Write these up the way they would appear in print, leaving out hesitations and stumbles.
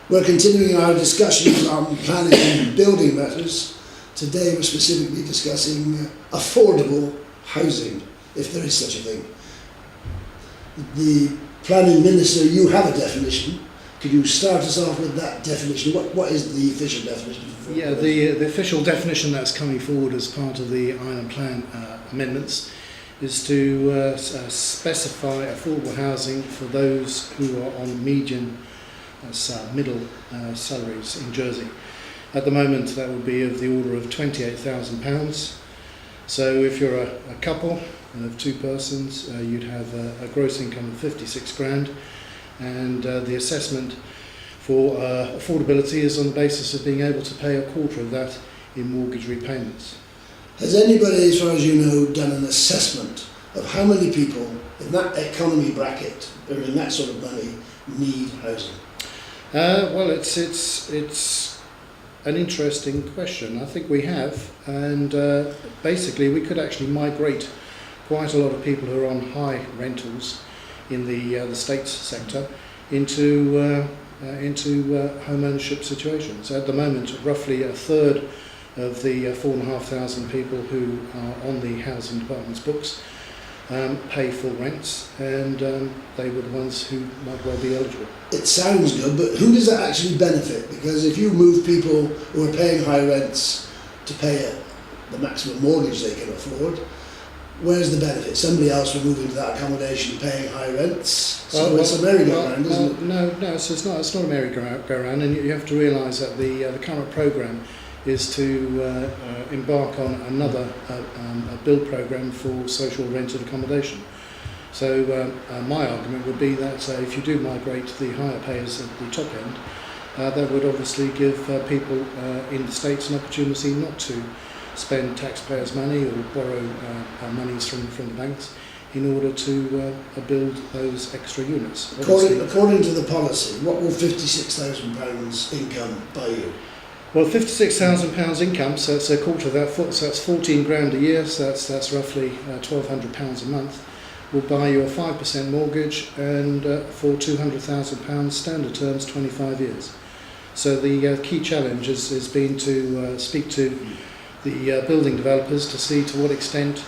We're continuing our discussions on planning and building matters. Today we're specifically discussing affordable housing, if there is such a thing. The Planning Minister, you have a definition. Could you start us off with that definition? What is the official definition? Yeah, the official definition that's coming forward as part of the Island Plan amendments is to specify affordable housing for those who are on median, middle salaries in Jersey. At the moment, that would be of the order of £28,000. So if you're a couple of two persons, you'd have a gross income of 56 grand, and the assessment for affordability is on the basis of being able to pay a quarter of that in mortgage repayments. Has anybody, as far as you know, done an assessment of how many people in that economy bracket, earning that sort of money, need housing? Well, it's an interesting question. I think we have, and basically we could actually migrate quite a lot of people who are on high rentals in the States sector into home ownership situations. At the moment, roughly a third of the 4,500 people who are on the housing department's books pay full rents, and they were the ones who might well be eligible. It sounds good, but who does that actually benefit? Because if you move people who are paying high rents to pay the maximum mortgage they can afford, where's the benefit? Somebody else will move into that accommodation paying high rents. So it's a merry-go-round, isn't it? No, so it's not a merry-go-round, and you have to realise that the current programme is to embark on another build programme for social rented accommodation. So my argument would be that if you do migrate the higher payers at the top end, that would obviously give people in the States an opportunity not to spend taxpayers' money or borrow monies from the banks in order to build those extra units. According to the policy, what will £56,000 income buy you? Well, £56,000 income, so it's a quarter of that, so that's 14 grand a year, so that's roughly £1,200 a month, will buy you a 5% mortgage, and for £200,000 standard terms, 25 years. So the key challenge has been to speak to the building developers to see to what extent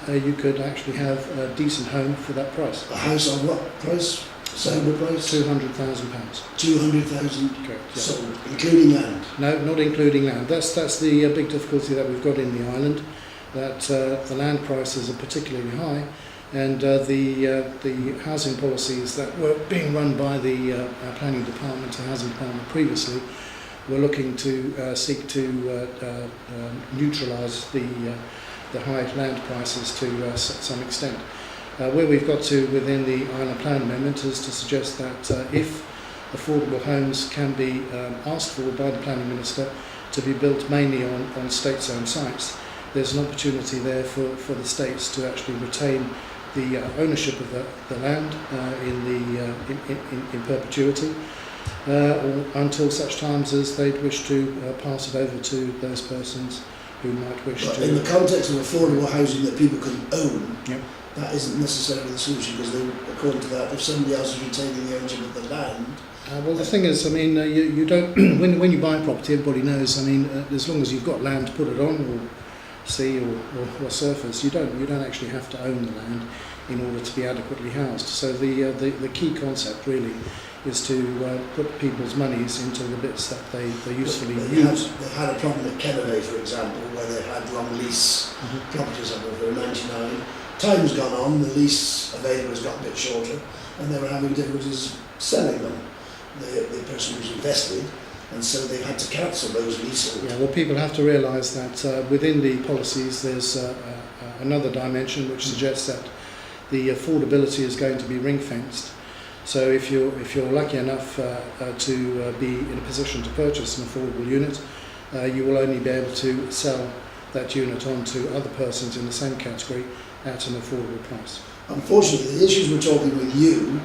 you could actually have a decent home for that price. A house on what price? Sober price? £200,000. 200,000 Correct, yeah. sold, including land? No, not including land. That's the big difficulty that we've got in the island, that the land prices are particularly high, and the housing policies that were being run by the planning department and housing department previously were looking to seek to neutralise the high land prices to some extent. Where we've got to within the Island Plan Amendment is to suggest that if affordable homes can be asked for by the Planning Minister to be built mainly on state-owned sites, there's an opportunity there for the states to actually retain the ownership of the land in perpetuity, or until such times as they'd wish to pass it over to those persons who might wish but to. in the context of affordable housing that people can own, Yep. that isn't necessarily the solution, because according to that, if somebody else is retaining the ownership of the land. Well, the thing is, I mean, you don't when you buy a property, everybody knows. I mean, as long as you've got land to put it on, or sea or surface, you don't actually have to own the land in order to be adequately housed. So the key concept really is to put people's monies into the bits that they usefully use. They've had a problem at Kennedy, for example, where they had long lease properties up until 99. Time's gone on, the lease available has got a bit shorter, and they were having difficulties selling them. The person who's invested, and so they've had to cancel those leases. Yeah, well, people have to realise that within the policies there's another dimension which suggests that the affordability is going to be ring-fenced. So if you're lucky enough to be in a position to purchase an affordable unit, you will only be able to sell that unit on to other persons in the same category at an affordable price. Unfortunately, the issues we're talking with you,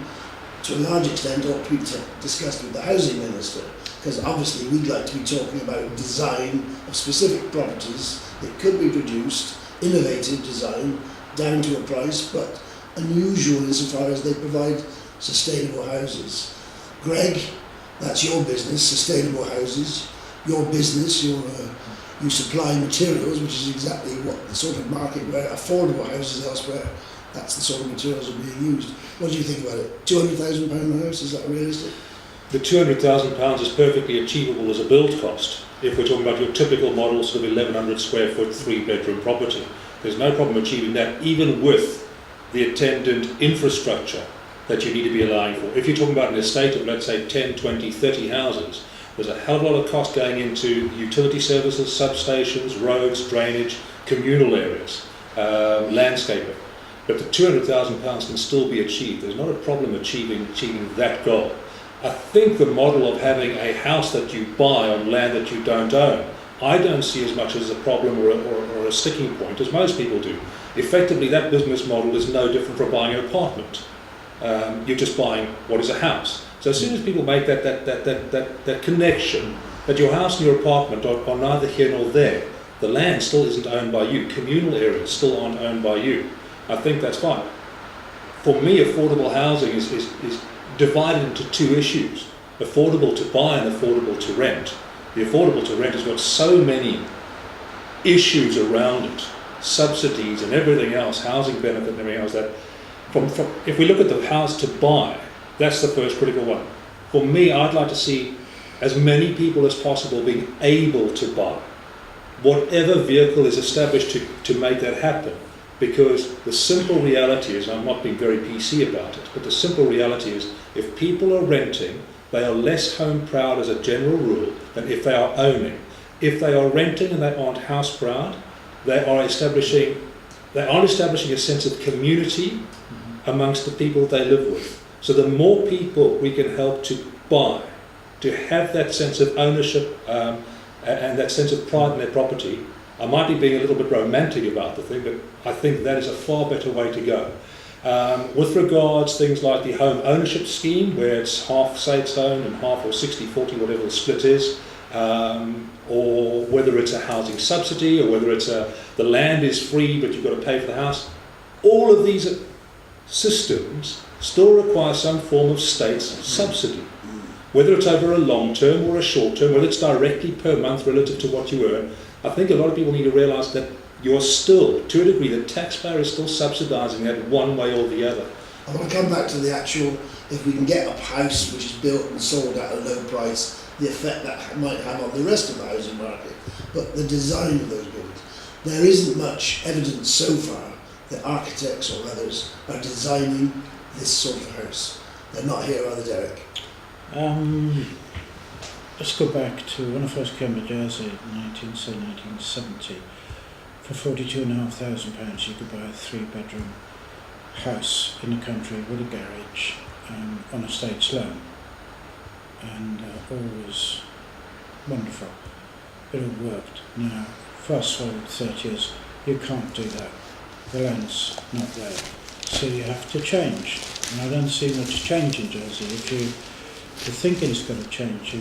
to a large extent, ought to be discussed with the Housing Minister, because obviously we'd like to be talking about design of specific properties that could be produced, innovative design, down to a price, but unusual insofar as they provide sustainable houses. Greg, That's your business, sustainable houses, your business, you supply materials, which is exactly what the sort of market where affordable houses elsewhere, that's the sort of materials are being used. What do you think about it? £200,000 house, is that realistic? The £200,000 is perfectly achievable as a build cost. If we're talking about your typical model, sort of 1,100 square foot, 3-bedroom property, there's no problem achieving that, even with the attendant infrastructure that you need to be allowing for. If you're talking about an estate of, let's say, 10, 20, 30 houses, there's a hell of a lot of cost going into utility services, substations, roads, drainage, communal areas, landscaping. But the £200,000 can still be achieved. There's not a problem achieving that goal. I think the model of having a house that you buy on land that you don't own, I don't see as much as a problem or a sticking point as most people do. Effectively, that business model is no different from buying an apartment. You're just buying what is a house. So as soon as people make that connection, that your house and your apartment are neither here nor there, the land still isn't owned by you, communal areas still aren't owned by you, I think that's fine. For me, affordable housing is divided into two issues: affordable to buy and affordable to rent. The affordable to rent has got so many issues around it, subsidies and everything else, housing benefit and everything else, that if we look at the house to buy, that's the first critical one. For me, I'd like to see as many people as possible being able to buy whatever vehicle is established to make that happen. Because the simple reality is, and I'm not being very PC about it, but the simple reality is, if people are renting, they are less home proud as a general rule than if they are owning. If they are renting and they aren't house proud, they aren't establishing a sense of community amongst the people they live with. So the more people we can help to buy, to have that sense of ownership and that sense of pride in their property. I might be being a little bit romantic about the thing, but I think that is a far better way to go. With regards things like the home ownership scheme, where it's half states owned and half, or 60-40, whatever the split is, or whether it's a housing subsidy, or whether it's the land is free but you've got to pay for the house, all of these systems still require some form of state's subsidy. Whether it's over a long term or a short term, whether it's directly per month relative to what you earn, I think a lot of people need to realise that you're still, to a degree, the taxpayer is still subsidising that one way or the other. I want to come back to the actual, if we can get a house which is built and sold at a low price, the effect that might have on the rest of the housing market, but the design of those buildings. There isn't much evidence so far that architects or others are designing this sort of house. They're not here, are they, Derek? Let's go back to when I first came to Jersey in 1970. For £42,500 you could buy a 3-bedroom house in the country with a garage on a state's loan, and all was wonderful. It all worked. Now, fast forward 30 years, you can't do that. The land's not there, so you have to change. And I don't see much change in Jersey. If you're thinking it's going to change,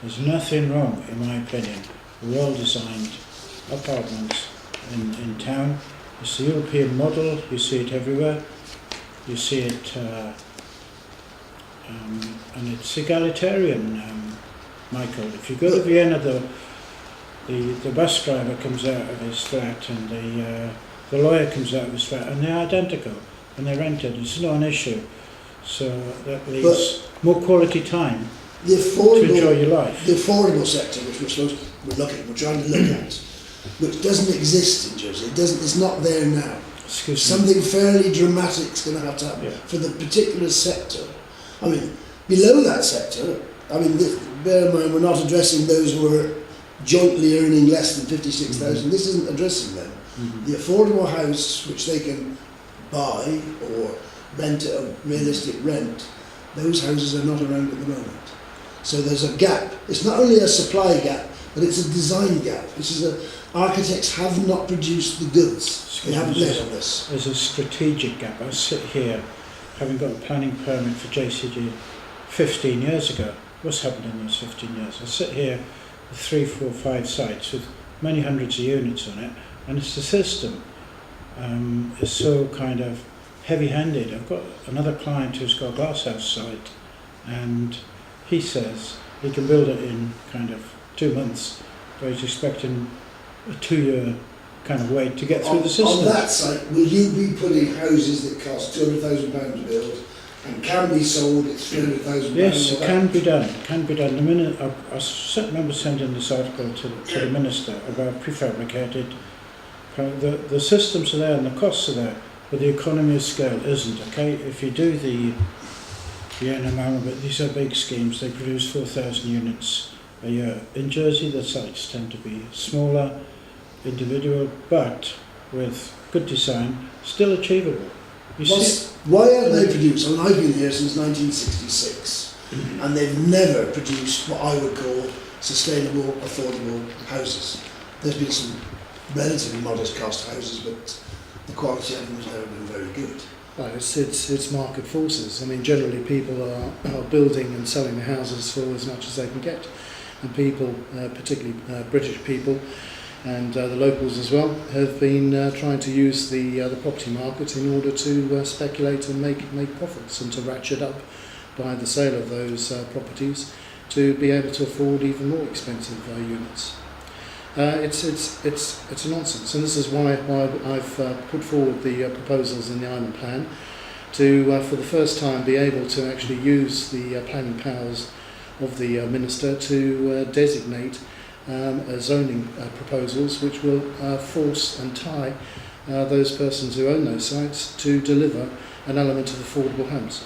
there's nothing wrong, in my opinion. Well-designed apartments in town. It's the European model. You see it everywhere. You see it, and it's egalitarian. Michael, if you go to Vienna, the bus driver comes out of his flat, and the lawyer comes out of his flat, and they're identical, and they're rented. It's not an issue. So that leaves more quality time to enjoy your life. The affordable sector, which we're trying to look at, which doesn't exist in Jersey. It's not there now. Something fairly dramatic is going to have to happen for the particular sector. I mean, below that sector, bear in mind we're not addressing those who are jointly earning less than 56,000. This isn't addressing them. The affordable house, which they can buy or rent at a realistic rent, those houses are not around at the moment. So there's a gap. It's not only a supply gap, but it's a design gap. Architects have not produced the goods. They haven't led on this. There's a strategic gap. I sit here, having got a planning permit for JCG 15 years ago. What's happened in those 15 years? I sit here with 3, 4, 5 sites with many hundreds of units on it, and it's the system. It's so kind of heavy-handed. I've got another client who's got a glasshouse site, and he says he can build it in kind of 2 months, but he's expecting a 2-year kind of wait to get through the system. On that site, will you be putting houses that cost £200,000 to build and can be sold at £300,000? Yes, it can be done. Can be done. The minute I remember sending this article to the minister about prefabricated. The systems are there and the costs are there, but the economy of scale isn't. Okay, if you do the NMR, but these are big schemes. They produce 4,000 units a year. In Jersey, the sites tend to be smaller, individual, but with good design, still achievable. Why aren't they produced? I mean, I've been here since 1966 and they've never produced what I would call sustainable, affordable houses. There's been some relatively modest cost houses, but the quality of them has never been very good. Well, it's market forces. I mean, generally people are building and selling their houses for as much as they can get. And people, particularly British people, and the locals as well, have been trying to use the property market in order to speculate and make profits and to ratchet up by the sale of those properties to be able to afford even more expensive units. It's a nonsense, and this is why I've put forward the proposals in the Island Plan to, for the first time, be able to actually use the planning powers of the Minister to designate zoning proposals which will force and tie those persons who own those sites to deliver an element of affordable homes.